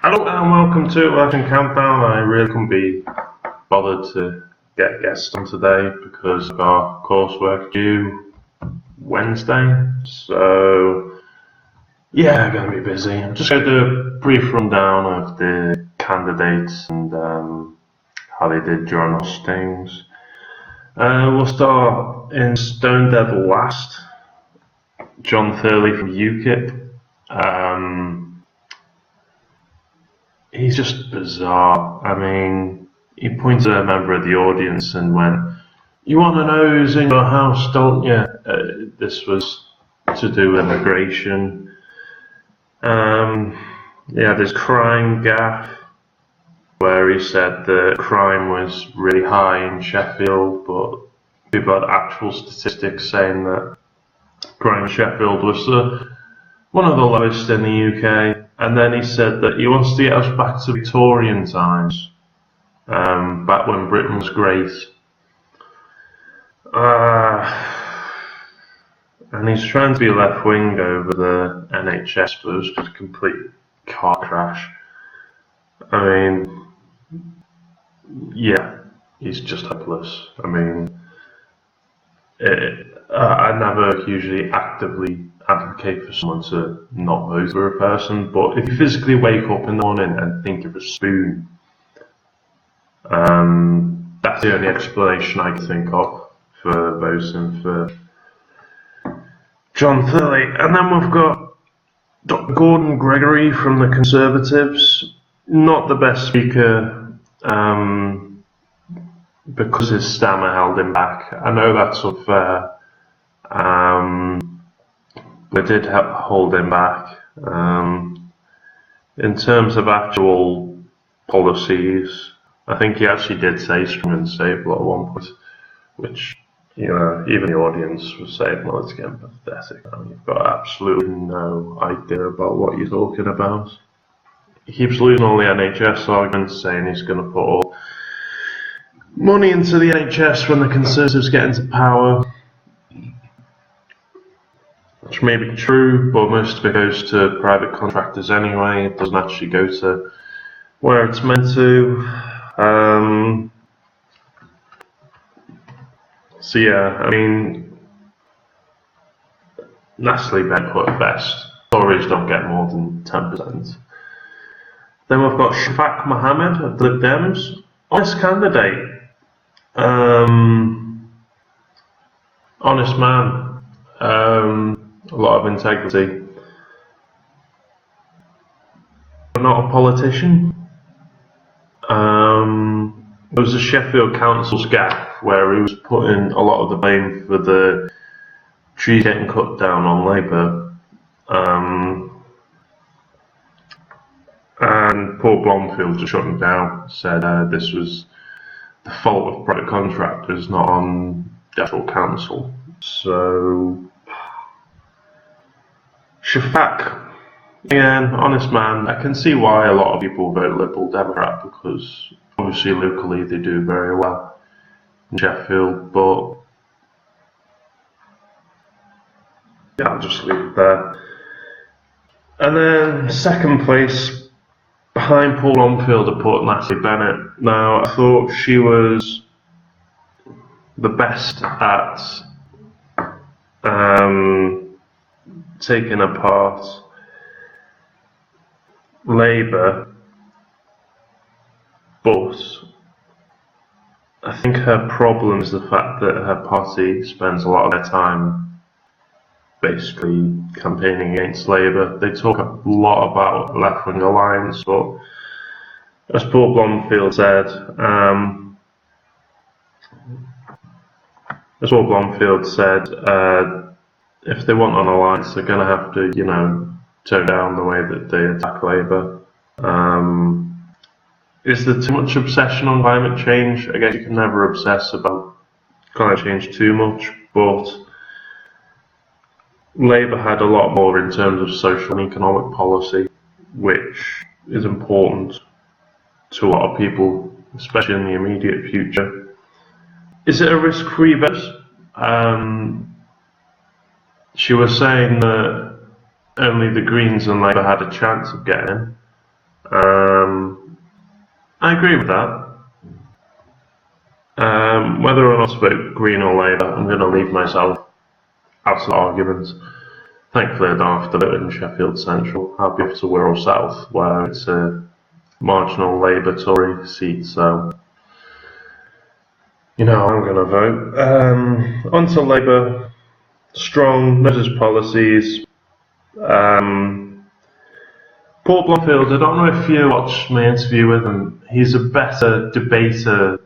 Hello and welcome to Election Countdown. I really couldn't be bothered to get guests on today because I've got coursework due Wednesday. So yeah, going to be busy. I'm just going to do a brief rundown of the candidates and how they did during hustings. We'll start in Stone Dead last. John Thurley from UKIP. He's just bizarre. I mean, he pointed at a member of the audience and went, "You want to know who's in your house, don't you?" This was to do with immigration. Yeah, this crime gaffe where he said that crime was really high in Sheffield, but we've got actual statistics saying that crime in Sheffield was one of the lowest in the UK. And then he said that he wants to get us back to Victorian times, back when Britain was great. And he's trying to be left-wing over the NHS, but it was just a complete car crash. I mean, yeah, he's just hopeless. I mean, I never usually actively advocate for someone to not vote for a person, but if you physically wake up in the morning and think of a spoon, that's the only explanation I can think of for voting for John Thurley. And then we've got Dr. Gordon Gregory from the Conservatives. Not the best speaker, because his stammer held him back. I know that's unfair. But it did hold him back. In terms of actual policies, I think he actually did say strong and stable at one point, which, you know, even the audience was saying, well, it's getting pathetic. I mean, you've got absolutely no idea about what you're talking about. He keeps losing all the NHS arguments, saying he's going to put all money into the NHS when the Conservatives get into power. Which may be true, but most of it goes to private contractors anyway. It doesn't actually go to where it's meant to. So yeah, I mean, Natalie Bent put it best. Tories don't get more than 10%. Then we've got Shafak Mohammed of the Lib Dems. Honest candidate. Honest man. A lot of integrity. I'm not a politician. There was a Sheffield Council's gaffe where he was putting a lot of the blame for the trees getting cut down on Labour. And Paul Blomfield just shut him down, said this was the fault of private contractors, not on the actual council. So Shafak, again, honest man. I can see why a lot of people vote Liberal Democrat, because obviously locally they do very well in Sheffield, but yeah, I'll just leave it there. And then second place, behind Paul Blomfield, I put Natalie Bennett. Now, I thought she was the best at taking apart Labour, but I think her problem is the fact that her party spends a lot of their time basically campaigning against Labour. They talk a lot about left-wing alliance, but as Paul Blomfield said, if they want an alliance, they're going to have to, you know, tone down the way that they attack Labour. Is there too much obsession on climate change? I guess you can never obsess about climate change too much, but Labour had a lot more in terms of social and economic policy, which is important to a lot of people, especially in the immediate future. Is it a risk-free vote? She was saying that only the Greens and Labour had a chance of getting in. I agree with that. Whether or not to vote Green or Labour, I'm going to leave myself out of the argument. Thankfully, I don't have to vote in Sheffield Central. I'll be off to Wirral South, where it's a marginal Labour Tory seat, so I'm going to vote. Onto Labour, strong, knows his policies. Paul Blomfield, I don't know if you watched my interview with him, he's a better debater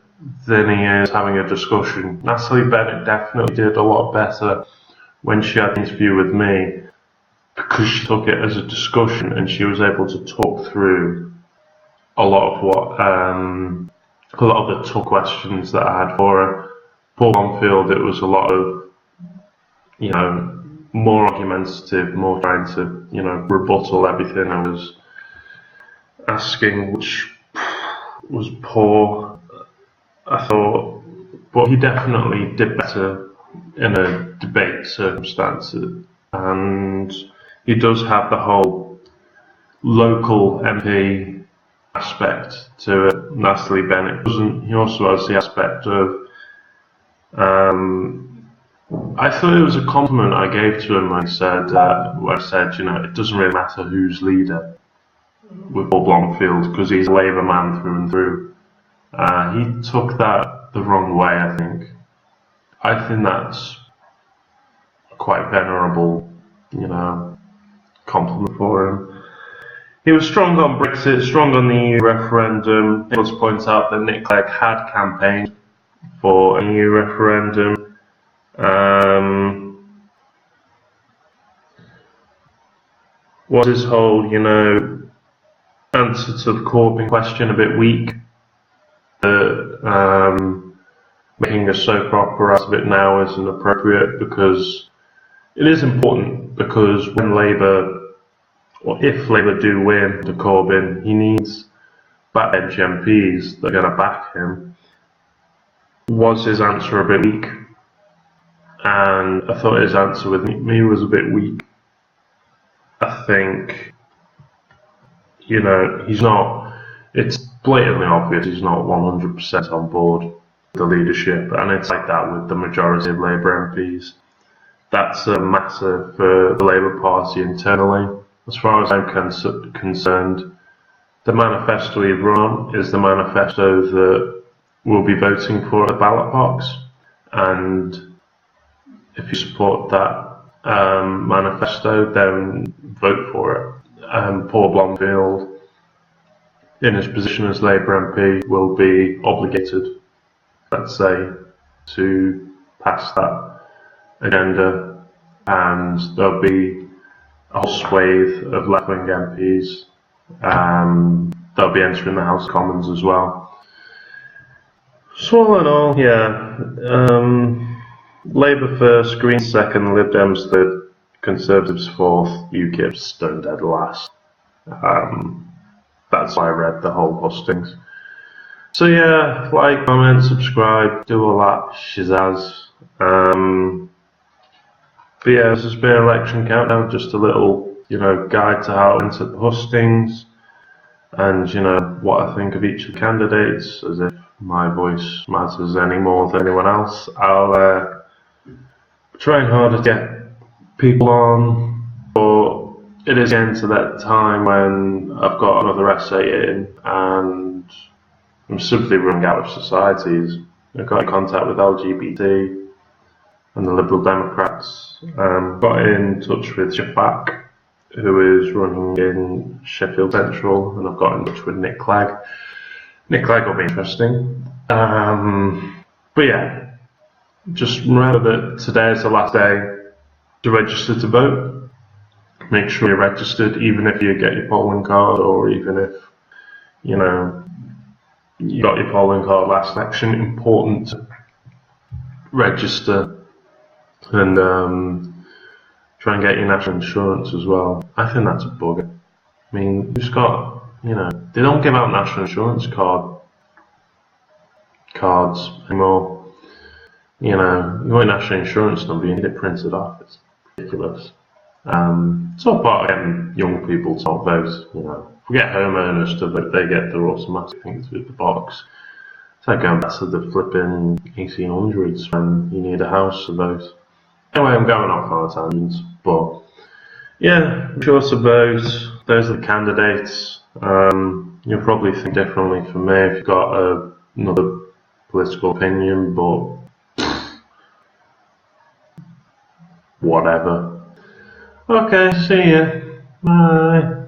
than he is having a discussion. Natalie Bennett definitely did a lot better when she had the interview with me, because she took it as a discussion and she was able to talk through a lot of the tough questions that I had for her. Paul Blomfield, it was a lot of, more argumentative, more trying to, rebuttal everything I was asking, which was poor, I thought, but he definitely did better in a debate circumstance, and he does have the whole local MP aspect to it. Natalie Bennett doesn't. He also has the aspect of I thought it was a compliment I gave to him when I said, it doesn't really matter who's leader with Paul Blomfield because he's a Labour man through and through. He took that the wrong way, I think. I think that's quite venerable, compliment for him. He was strong on Brexit, strong on the EU referendum. He also points out that Nick Clegg had campaigned for an EU referendum. Was his whole, answer to the Corbyn question a bit weak? Making a soap opera out of it now isn't appropriate, because it is important, because when Labour, or if Labour do win to Corbyn, he needs backbench MPs that are going to back him. Was his answer a bit weak? And I thought his answer with me was a bit weak. I think, he's not, it's blatantly obvious he's not 100% on board with the leadership, and it's like that with the majority of Labour MPs. That's a matter for the Labour Party internally. As far as I'm concerned, the manifesto we've run is the manifesto that we'll be voting for at the ballot box, and if you support that manifesto, then vote for it. Paul Blomfield, in his position as Labour MP, will be obligated, let's say, to pass that agenda, and there'll be a whole swathe of left-wing MPs. They'll be entering the House of Commons as well. So all in all, Labour first, Greens second, Lib Dems third, Conservatives fourth, UKIP stone dead last. That's why I read the whole hustings. So like, comment, subscribe, do all that shizazz. But this has been Election Countdown, just a little, guide to how to enter the hustings, and what I think of each of the candidates, as if my voice matters any more than anyone else. I'll trying hard to get people on, but it is getting to that time when I've got another essay in and I'm simply running out of societies. I got in contact with LGBT and the Liberal Democrats, got in touch with Sheffield, who is running in Sheffield Central, and I've got in touch with Nick Clegg. Nick Clegg will be interesting. But just remember that today is the last day to register to vote. Make sure you're registered, even if you get your polling card, or even if you got your polling card last election. Important to register and try and get your national insurance as well. I think that's a bugger. I mean, who's got, they don't give out national insurance cards anymore. You want your national insurance number, you need it printed off. It's ridiculous. It's all part of getting young people to not vote, we get homeowners to vote, they get their automatic thing through the box. It's like going back to the flipping 1800s when you need a house to vote. Anyway, I'm going off on a tangent, but yeah, I'm sure to vote. Those are the candidates. You'll probably think differently from me if you've got another political opinion, but whatever. Okay, see ya. Bye.